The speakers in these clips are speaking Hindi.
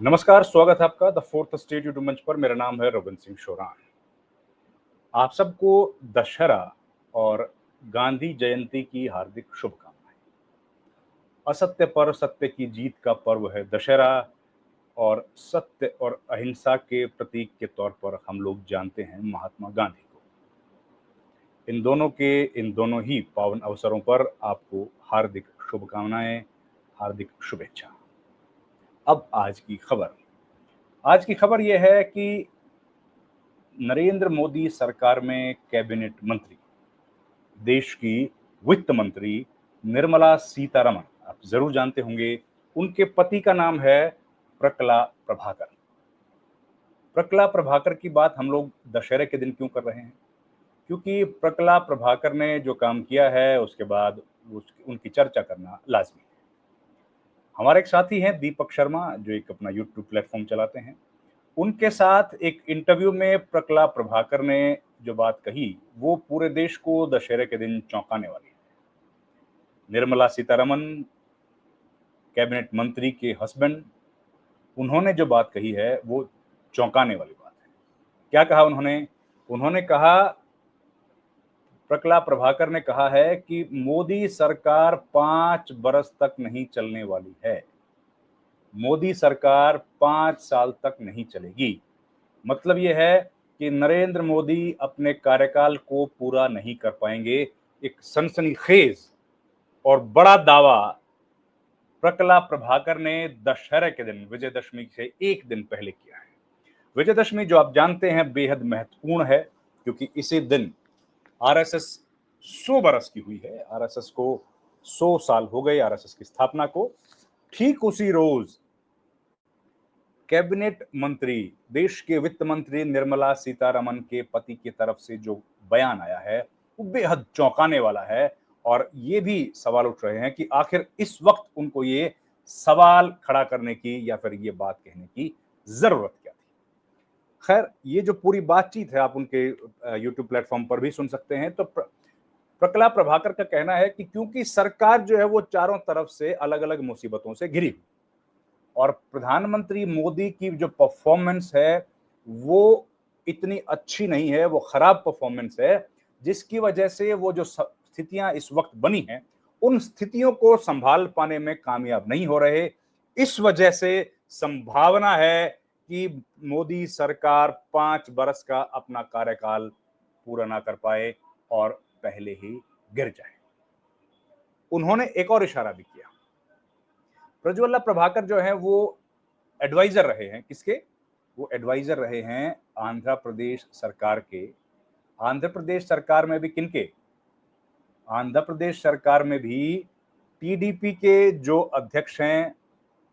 नमस्कार, स्वागत है आपका द फोर्थ स्टेट यूट्यूब मंच पर। मेरा नाम है रविंद्र सिंह शोरान। आप सबको दशहरा और गांधी जयंती की हार्दिक शुभकामनाएं। असत्य पर सत्य की जीत का पर्व है दशहरा, और सत्य और अहिंसा के प्रतीक के तौर पर हम लोग जानते हैं महात्मा गांधी को। इन दोनों ही पावन अवसरों पर आपको हार्दिक शुभकामनाएं, हार्दिक शुभेच्छा। अब आज की खबर यह है कि नरेंद्र मोदी सरकार में कैबिनेट मंत्री, देश की वित्त मंत्री निर्मला सीतारमण, आप जरूर जानते होंगे, उनके पति का नाम है प्रकला प्रभाकर। प्रकला प्रभाकर की बात हम लोग दशहरे के दिन क्यों कर रहे हैं? क्योंकि प्रकला प्रभाकर ने जो काम किया है उसके बाद उनकी चर्चा करना लाजमी है। हमारे एक साथी हैं दीपक शर्मा, जो एक अपना यूट्यूब प्लेटफॉर्म चलाते हैं। उनके साथ एक इंटरव्यू में प्रकला प्रभाकर ने जो बात कही वो पूरे देश को दशहरे के दिन चौंकाने वाली है। निर्मला सीतारमण, कैबिनेट मंत्री के हस्बैंड, उन्होंने जो बात कही है वो चौंकाने वाली बात है। क्या कहा उन्होंने? उन्होंने कहा, प्रकला प्रभाकर ने कहा है कि मोदी सरकार 5 बरस तक नहीं चलने वाली है। मोदी सरकार 5 साल तक नहीं चलेगी। मतलब यह है कि नरेंद्र मोदी अपने कार्यकाल को पूरा नहीं कर पाएंगे। एक सनसनीखेज और बड़ा दावा प्रकला प्रभाकर ने दशहरे के दिन, विजयदशमी से एक दिन पहले किया है। विजयदशमी, जो आप जानते हैं, बेहद महत्वपूर्ण है, क्योंकि इसी दिन आरएसएस 100 बरस की हुई है। आरएसएस को 100 साल हो गए, आरएसएस की स्थापना को। ठीक उसी रोज कैबिनेट मंत्री, देश के वित्त मंत्री निर्मला सीतारमण के पति की तरफ से जो बयान आया है वो बेहद चौंकाने वाला है। और ये भी सवाल उठ रहे हैं कि आखिर इस वक्त उनको ये सवाल खड़ा करने की या फिर ये बात कहने की जरूरत क्या थी। खैर, ये जो पूरी बातचीत है आप उनके यूट्यूब प्लेटफॉर्म पर भी सुन सकते हैं। तो प्रकला प्रभाकर का कहना है कि क्योंकि सरकार जो है वो चारों तरफ से अलग अलग मुसीबतों से घिरी हुई, और प्रधानमंत्री मोदी की जो परफॉर्मेंस है वो इतनी अच्छी नहीं है, वो खराब परफॉर्मेंस है, जिसकी वजह से वो जो स्थितियां इस वक्त बनी हैं उन स्थितियों को संभाल पाने में कामयाब नहीं हो रहे। इस वजह से संभावना है कि मोदी सरकार 5 बरस का अपना कार्यकाल पूरा ना कर पाए और पहले ही गिर जाए। उन्होंने एक और इशारा भी किया। प्रज्वल्ला प्रभाकर जो है वो एडवाइजर रहे हैं किसके? वो एडवाइजर रहे हैं आंध्र प्रदेश सरकार के। आंध्र प्रदेश सरकार में भी किनके? आंध्र प्रदेश सरकार में भी टीडीपी के जो अध्यक्ष हैं,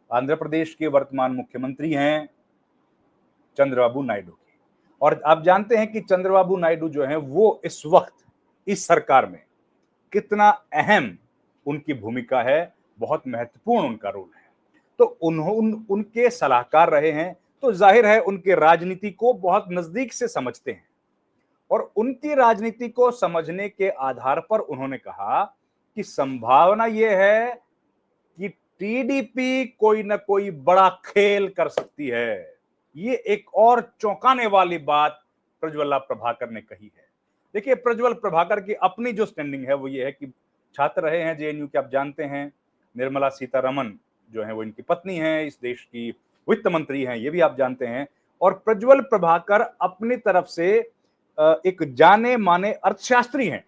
आंध्र प्रदेश के वर्तमान मुख्यमंत्री हैं चंद्रबाबू नायडू के। और आप जानते हैं कि चंद्रबाबू नायडू जो है वो इस वक्त इस सरकार में कितना अहम उनकी भूमिका है, बहुत महत्वपूर्ण उनका रोल है। तो उनके सलाहकार रहे हैं, तो जाहिर है उनके राजनीति को बहुत नजदीक से समझते हैं। और उनकी राजनीति को समझने के आधार पर उन्होंने कहा कि संभावना यह है कि टीडीपी कोई ना कोई बड़ा खेल कर सकती है। ये एक और चौंकाने वाली बात प्रज्वल्ला प्रभाकर ने कही है। देखिए, प्रज्वल प्रभाकर की अपनी जो स्टैंडिंग है वो ये है कि छात्र रहे हैं जेएनयू के, आप जानते हैं। निर्मला सीतारमण जो है वो इनकी पत्नी है, इस देश की वित्त मंत्री हैं, ये भी आप जानते हैं। और प्रज्वल प्रभाकर अपनी तरफ से एक जाने माने अर्थशास्त्री हैं।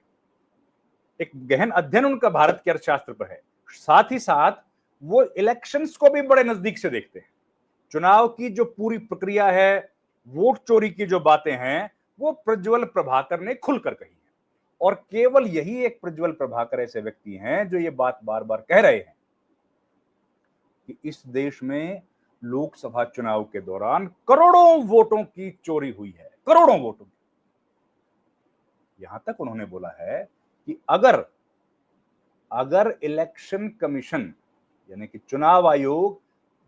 एक गहन अध्ययन उनका भारत के अर्थशास्त्र पर है। साथ ही साथ वो इलेक्शंस को भी बड़े नजदीक से देखते हैं। चुनाव की जो पूरी प्रक्रिया है, वोट चोरी की जो बातें हैं, वो प्रज्वल प्रभाकर ने खुलकर कही है। और केवल यही एक प्रज्वल प्रभाकर ऐसे व्यक्ति हैं जो ये बात बार बार कह रहे हैं कि इस देश में लोकसभा चुनाव के दौरान करोड़ों वोटों की चोरी हुई है, करोड़ों वोटों की। यहां तक उन्होंने बोला है कि अगर इलेक्शन कमीशन, यानी कि चुनाव आयोग,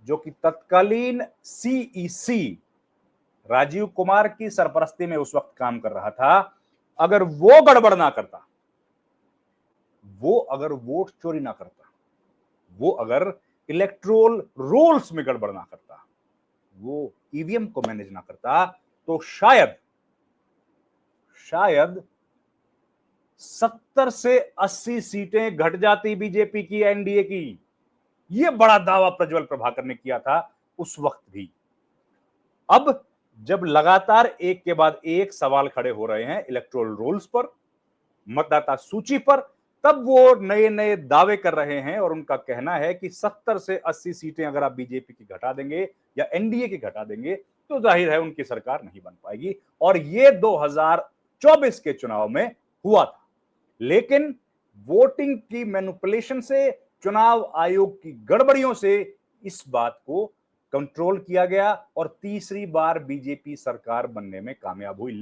जो कि तत्कालीन सीईसी राजीव कुमार की सरपरस्ती में उस वक्त काम कर रहा था, अगर वो गड़बड़ ना करता, वो अगर वोट चोरी ना करता, वो अगर इलेक्ट्रोल रोल्स में गड़बड़ ना करता, वो ईवीएम को मैनेज ना करता तो शायद 70 से 80 सीटें घट जाती बीजेपी की, एनडीए की। यह बड़ा दावा प्रज्वल प्रभाकर ने किया था उस वक्त भी। अब जब लगातार एक के बाद एक सवाल खड़े हो रहे हैं इलेक्टोरल रोल्स पर, मतदाता सूची पर, तब वो नए नए दावे कर रहे हैं और उनका कहना है कि 70 से 80 सीटें अगर आप बीजेपी की घटा देंगे या एनडीए की घटा देंगे तो जाहिर है उनकी सरकार नहीं बन पाएगी। और ये 2024 के चुनाव में हुआ था, लेकिन वोटिंग की मैनिपुलेशन से, चुनाव आयोग की गड़बड़ियों से इस बात को कंट्रोल किया गया और तीसरी बार बीजेपी सरकार बनने में कामयाब हुई।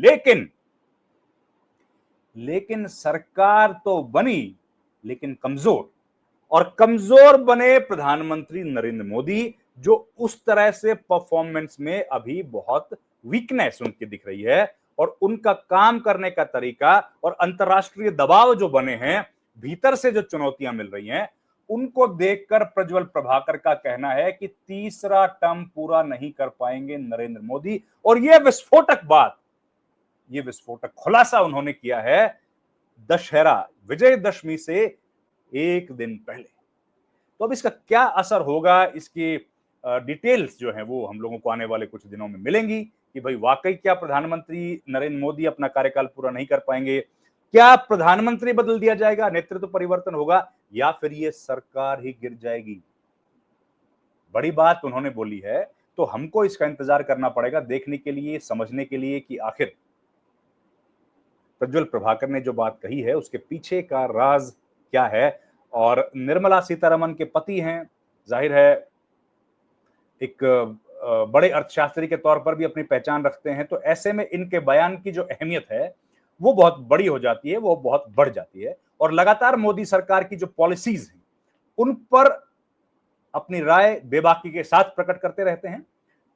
लेकिन सरकार तो बनी, लेकिन कमजोर, और कमजोर बने प्रधानमंत्री नरेंद्र मोदी, जो उस तरह से परफॉर्मेंस में अभी बहुत वीकनेस उनकी दिख रही है। और उनका काम करने का तरीका और अंतरराष्ट्रीय दबाव जो बने हैं, भीतर से जो चुनौतियां मिल रही हैं, उनको देखकर प्रज्वल प्रभाकर का कहना है कि तीसरा टर्म पूरा नहीं कर पाएंगे नरेंद्र मोदी। और यह विस्फोटक बात, यह विस्फोटक खुलासा उन्होंने किया है दशहरा, विजयदशमी से एक दिन पहले। तो अब इसका क्या असर होगा, इसकी डिटेल्स जो है वो हम लोगों को आने वाले कुछ दिनों में मिलेंगी कि भाई वाकई क्या प्रधानमंत्री नरेंद्र मोदी अपना कार्यकाल पूरा नहीं कर पाएंगे, क्या प्रधानमंत्री बदल दिया जाएगा, नेतृत्व परिवर्तन होगा, या फिर ये सरकार ही गिर जाएगी। बड़ी बात उन्होंने बोली है, तो हमको इसका इंतजार करना पड़ेगा देखने के लिए, समझने के लिए कि आखिर प्रज्वल प्रभाकर ने जो बात कही है उसके पीछे का राज क्या है। और निर्मला सीतारमण के पति हैं, जाहिर है एक बड़े अर्थशास्त्री के तौर पर भी अपनी पहचान रखते हैं, तो ऐसे में इनके बयान की जो अहमियत है वो बहुत बड़ी हो जाती है, वो बहुत बढ़ जाती है। और लगातार मोदी सरकार की जो पॉलिसीज हैं उन पर अपनी राय बेबाकी के साथ प्रकट करते रहते हैं।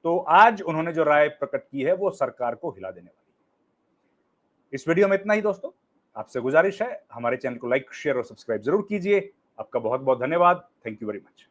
तो आज उन्होंने जो राय प्रकट की है वो सरकार को हिला देने वाली है। इस वीडियो में इतना ही दोस्तों, आपसे गुजारिश है हमारे चैनल को लाइक, शेयर और सब्सक्राइब जरूर कीजिए। आपका बहुत बहुत धन्यवाद। Thank you very much.